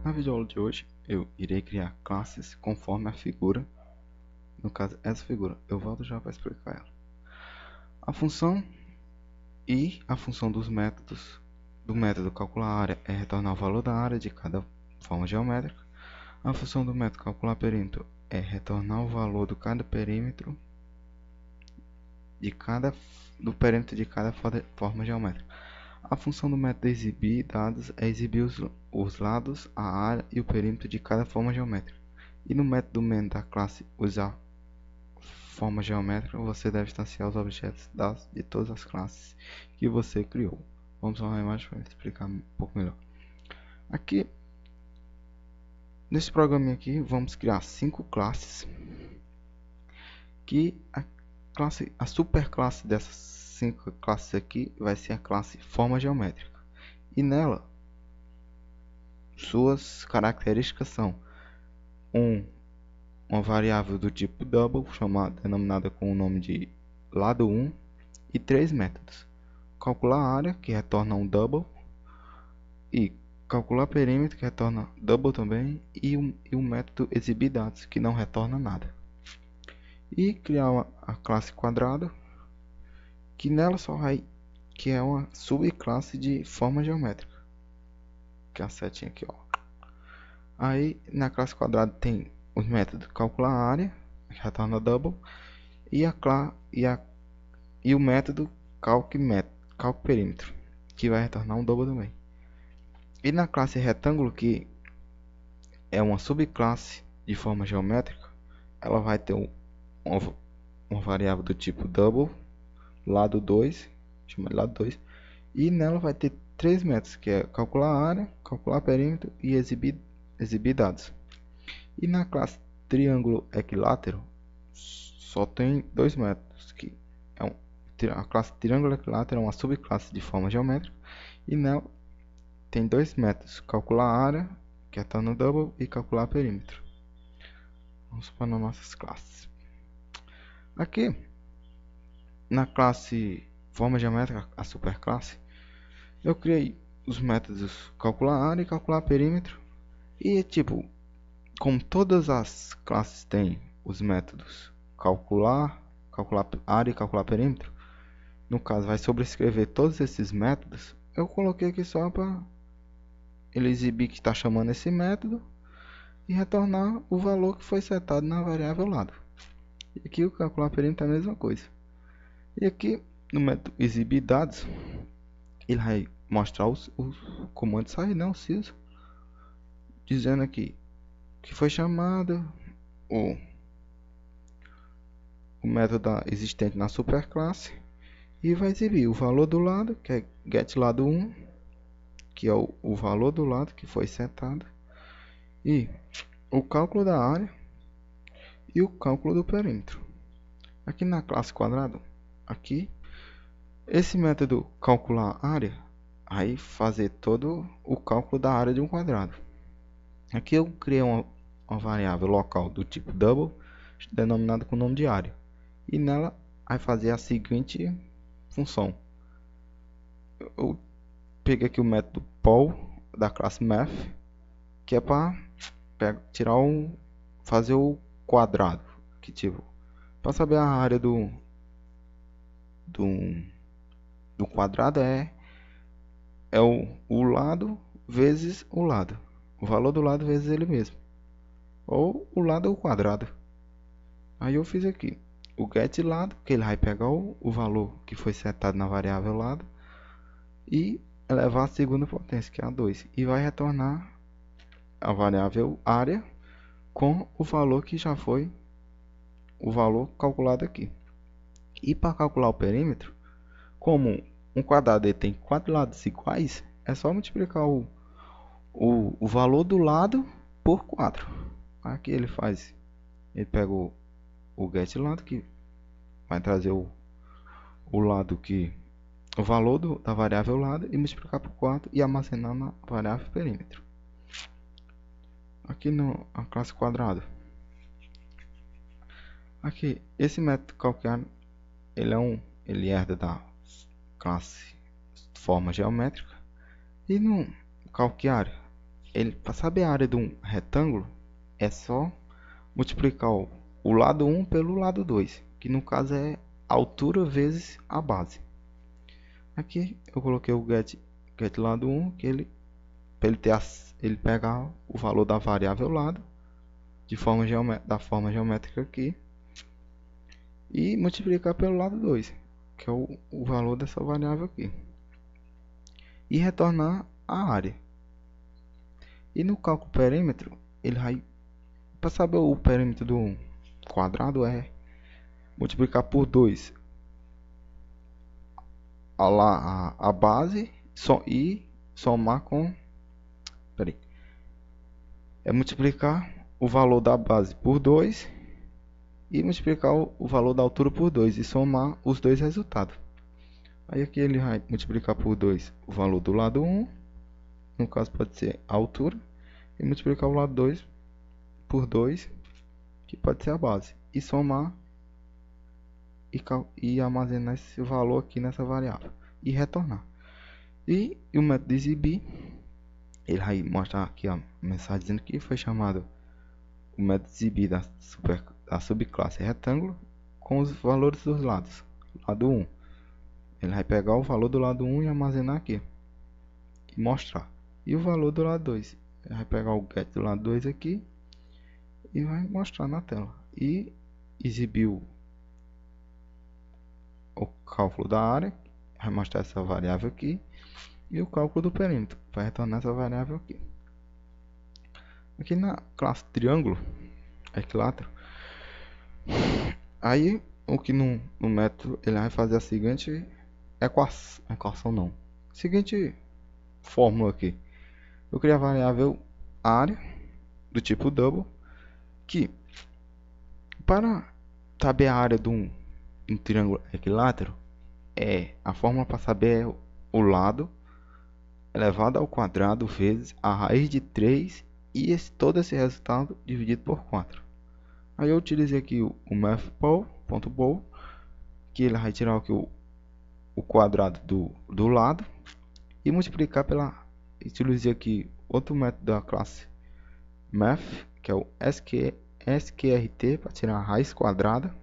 Na videoaula de hoje, eu irei criar classes conforme a figura, no caso essa figura. Eu volto já para explicar ela. A função e a função dos métodos do método calcular área é retornar o valor da área de cada forma geométrica. A função do método calcular perímetro é retornar o valor do perímetro de cada forma geométrica. A função do método exibir dados é exibir os lados, a área e o perímetro de cada forma geométrica. E no método main da classe usar forma geométrica, você deve instanciar os objetos de todas as classes que você criou. Vamos a uma imagem para explicar um pouco melhor. Aqui, nesse programa aqui, vamos criar 5 classes. Que a superclasse dessas 5 classes aqui vai ser a classe forma geométrica. E nela, suas características são uma variável do tipo double, denominada com o nome de lado 1, e 3 métodos: calcular área, que retorna um double, e calcular perímetro, que retorna double também, e um método exibir dados, que não retorna nada. E criar a classe quadrado, que nela que é uma subclasse de forma geométrica, que é a setinha aqui, ó. Aí na classe quadrado tem os métodos calcular área, que retorna double, e o método calc perímetro, que vai retornar um double também. E na classe retângulo, que é uma subclasse de forma geométrica, ela vai ter uma variável do tipo double, lado 2, chama de lado 2, e nela vai ter 3 métodos, que é calcular área, calcular perímetro e exibir dados. E na classe triângulo equilátero só tem 2 métodos, que a classe triângulo equilátero é uma subclasse de forma geométrica, e nela tem 2 métodos: calcular área, que é no double, e calcular perímetro. Vamos para as nossas classes. Aqui na classe forma geométrica, a superclasse, eu criei os métodos calcular área e calcular perímetro. E tipo, como todas as classes têm os métodos calcular área e calcular perímetro, no caso vai sobrescrever todos esses métodos. Eu coloquei aqui só para ele exibir que está chamando esse método e retornar o valor que foi setado na variável lado. E aqui o calcular perímetro é a mesma coisa. E aqui no método exibir dados, ele vai mostrar os comandos sair, não, CISO, dizendo aqui que foi chamado o método existente na superclasse, e vai exibir o valor do lado, que é getLado1, que é o valor do lado que foi setado, e o cálculo da área e o cálculo do perímetro. Aqui na classe quadrado, aqui esse método calcular área aí fazer todo o cálculo da área de um quadrado. Aqui eu criei uma variável local do tipo double, denominada com o nome de área, e nela vai fazer a seguinte função. Eu peguei aqui o método pol da classe math, que é para fazer o quadrado, que tipo, para saber a área do quadrado é o lado vezes o lado, o valor do lado vezes ele mesmo, ou o lado é o quadrado. Aí eu fiz aqui o getLado, que ele vai pegar o valor que foi setado na variável lado e elevar a segunda potência, que é a 2, e vai retornar a variável área com o valor que já foi o valor calculado aqui. E para calcular o perímetro, como um quadrado tem 4 lados iguais, é só multiplicar o valor do lado por 4. Aqui ele pega o getLado, que vai trazer o lado o valor da variável lado, e multiplicar por 4 e armazenar na variável perímetro. Aqui na classe quadrado, aqui esse método calcular, ele herda da classe forma geométrica, e no calcular para saber a área de um retângulo, é só multiplicar o lado 1 pelo lado 2, que no caso é a altura vezes a base. Aqui eu coloquei o get lado 1, que para ele pegar o valor da variável lado da forma geométrica aqui e multiplicar pelo lado 2, que é o valor dessa variável aqui, e retornar a área. E no cálculo perímetro, ele vai, para saber o perímetro do quadrado, é multiplicar por 2 a base e somar com... Peraí. É multiplicar o valor da base por 2 e multiplicar o valor da altura por 2 e somar os dois resultados. Aí aqui ele vai multiplicar por 2 o valor do lado 1, no caso pode ser a altura, e multiplicar o lado 2 por 2, que pode ser a base, e somar e armazenar esse valor aqui nessa variável e retornar. E o método de exibir, ele vai mostrar aqui a mensagem dizendo que foi chamado o método de exibir da subclasse retângulo com os valores dos lados. Lado 1, ele vai pegar o valor do lado 1 e armazenar aqui e mostrar. E o valor do lado 2, ele vai pegar o get do lado 2 aqui e vai mostrar na tela. E exibir o cálculo da área, vai mostrar essa variável aqui, e o cálculo do perímetro, vai retornar essa variável aqui. Aqui na classe triângulo, equilátero, aí o que no método ele vai fazer a seguinte seguinte fórmula aqui. Eu criei a variável área do tipo double, que para saber a área de um triângulo equilátero, a fórmula para saber é o lado elevado ao quadrado vezes a raiz de 3 e todo esse resultado dividido por 4. Aí eu utilizei aqui o mathball.bow, que ele vai tirar aqui o quadrado do lado e multiplicar pela... Utilizei aqui outro método da classe math, que é o sqrt, para tirar a raiz quadrada,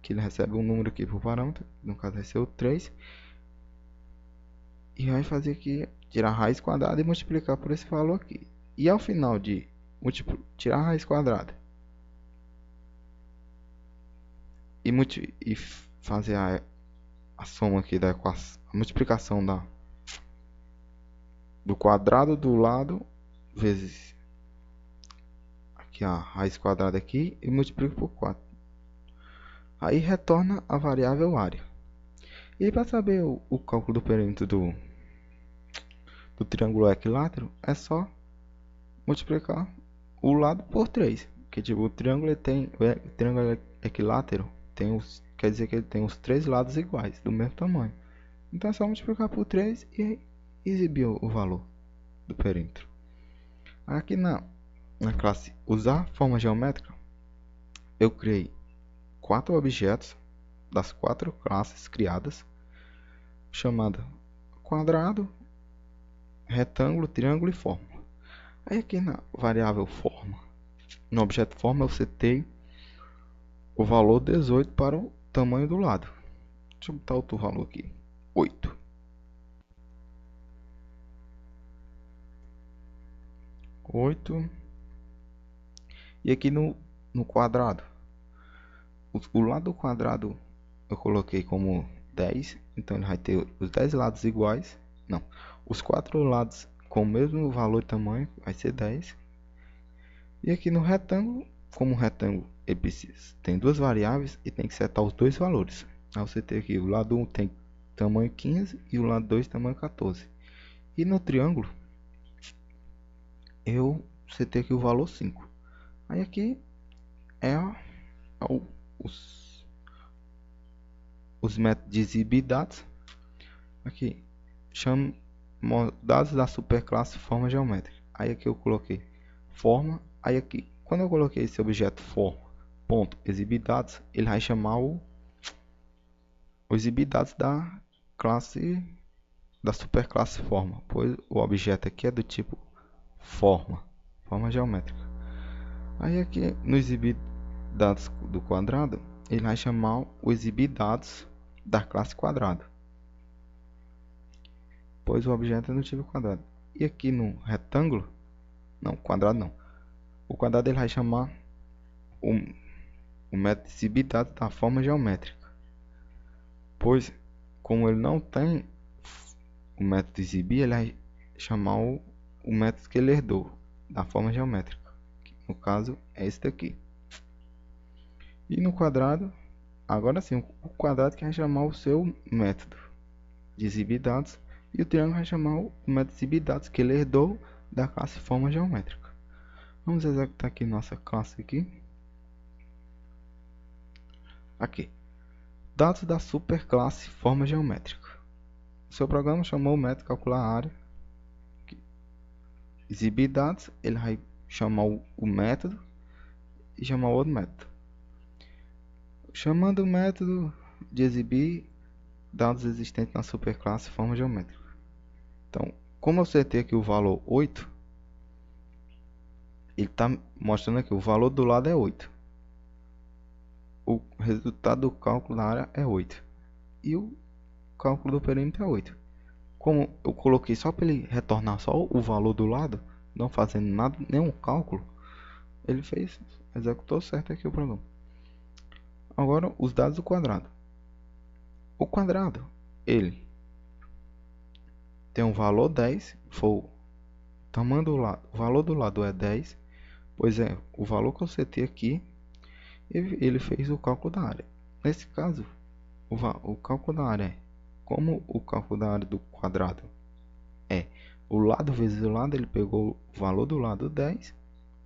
que ele recebe um número aqui por parâmetro, no caso vai ser o 3, e vai fazer aqui, tirar a raiz quadrada e multiplicar por esse valor aqui. E ao final de tirar a raiz quadrada e fazer a soma aqui da equação, a multiplicação do quadrado do lado vezes aqui a raiz quadrada aqui e multiplico por 4. Aí retorna a variável área. E para saber o cálculo do perímetro do triângulo equilátero, é só multiplicar o lado por 3. Que tipo, o triângulo equilátero quer dizer que ele tem os 3 lados iguais, do mesmo tamanho. Então é só multiplicar por 3 e exibir o valor do perímetro. Aqui na classe usar forma geométrica, eu criei 4 objetos das 4 classes criadas, chamada quadrado, retângulo, triângulo e forma. Aí aqui na variável forma, no objeto forma eu setei o valor 18 para o tamanho do lado. Deixa eu botar outro valor aqui, 8. E aqui no quadrado, o lado do quadrado eu coloquei como 10, então ele vai ter os 10 lados iguais, não, os 4 lados com o mesmo valor e tamanho, vai ser 10. E aqui no retângulo, como o retângulo ele tem duas variáveis e tem que setar os dois valores. Aí você tem aqui, o lado 1 tem tamanho 15 e o lado 2 tamanho 14. E no triângulo, eu setei aqui o valor 5. Aí aqui os métodos de exibir dados. Aqui, chamo dados da superclasse forma geométrica. Aí aqui eu coloquei forma. Aí aqui, quando eu coloquei esse objeto forma ponto exibir dados, ele vai chamar o exibir dados da classe da superclasse forma, pois o objeto aqui é do tipo forma geométrica. Aí aqui no exibir dados do quadrado, ele vai chamar o exibir dados da classe quadrado, pois o objeto é do tipo quadrado. E aqui no retângulo, não, quadrado não, o quadrado ele vai chamar o método de exibir dados da forma geométrica, pois como ele não tem o método de exibir, ele vai chamar o método que ele herdou da forma geométrica, que no caso é esse daqui. E no quadrado, agora sim, o quadrado que vai chamar o seu método de exibir dados, e o triângulo vai chamar o método de exibir dados que ele herdou da classe forma geométrica. Vamos executar aqui nossa classe aqui. Aqui, dados da superclasse forma geométrica. O seu programa chamou o método calcular a área, exibir dados, ele vai chamar o método e chamar o outro método. Chamando o método de exibir dados existentes na superclasse forma geométrica. Então, como eu setei aqui o valor 8, ele está mostrando aqui o valor do lado é 8. O resultado do cálculo da área é 8. E o cálculo do perímetro é 8. Como eu coloquei só para ele retornar só o valor do lado, não fazendo nada, nenhum cálculo, ele executou certo aqui o programa. Agora os dados do quadrado. O quadrado, ele tem um valor 10, for o tamanho do lado, o valor do lado é 10, pois é o valor que eu setei aqui, ele fez o cálculo da área. Nesse caso, o cálculo da área é, como o cálculo da área do quadrado é o lado vezes o lado, ele pegou o valor do lado 10,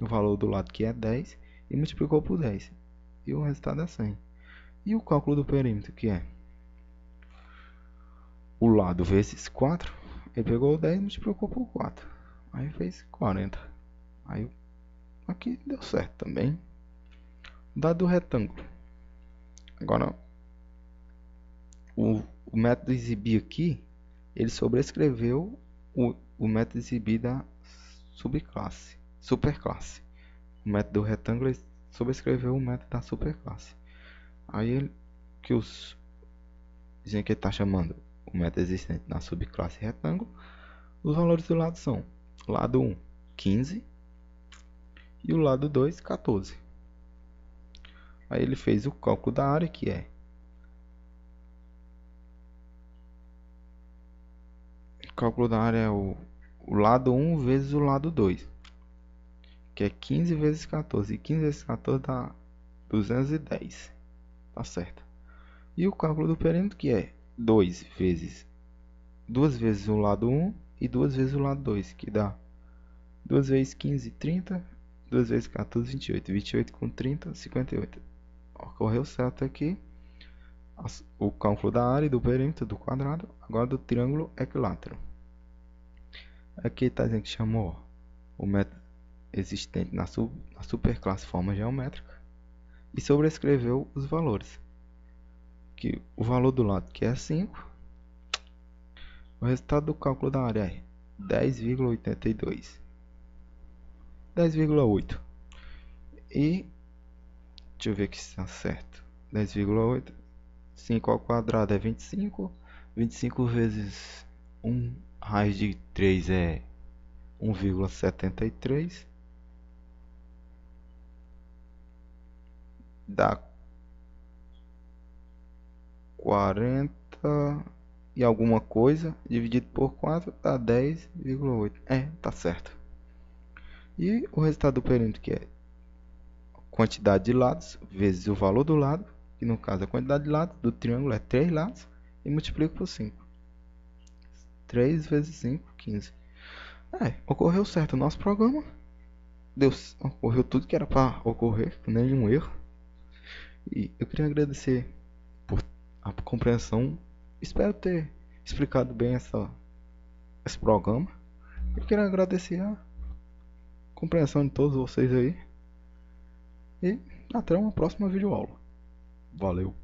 o valor do lado que é 10, e multiplicou por 10. E o resultado é 100. E o cálculo do perímetro, que é o lado vezes 4, ele pegou o 10 e multiplicou por 4. Aí fez 40. Aí aqui deu certo também. Dado do retângulo. Agora, o método exibir aqui, ele sobrescreveu o método exibir da superclasse. O método do retângulo ele sobrescreveu o método da superclasse. Aí ele, que os dizem que ele está chamando o método existente na subclasse retângulo. Os valores do lado são lado 1, 15 e o lado 2, 14. Aí ele fez o cálculo da área, que é o cálculo da área é o lado 1 vezes o lado 2, que é 15 vezes 14. E 15 vezes 14 dá 210. Tá certo. E o cálculo do perímetro, que é 2 vezes o lado 1 e 2 vezes o lado 2, que dá 2 vezes 15, 30, 2 vezes 14, 28. 28 com 30, 58. Ocorreu certo aqui o cálculo da área e do perímetro do quadrado, agora do triângulo equilátero. Aqui está dizendo que chamou o método existente na superclasse forma geométrica e sobrescreveu os valores. Que o valor do lado que é 5, o resultado do cálculo da área é 10,82, 10,8 e deixa eu ver aqui se está certo. 10,8, 5 ao quadrado é 25, 25 vezes 1 raiz de 3 é 1,73, dá 40 e alguma coisa, dividido por 4 dá 10,8. Tá certo. E o resultado do perímetro, que é quantidade de lados vezes o valor do lado, que no caso a quantidade de lados do triângulo é 3 lados, e multiplico por 5. 3 vezes 5, 15. Ocorreu certo o nosso programa. Ocorreu tudo que era para ocorrer, nenhum erro. E eu queria agradecer por a compreensão. Espero ter explicado bem esse programa. Eu quero agradecer a compreensão de todos vocês aí. E até uma próxima videoaula. Valeu!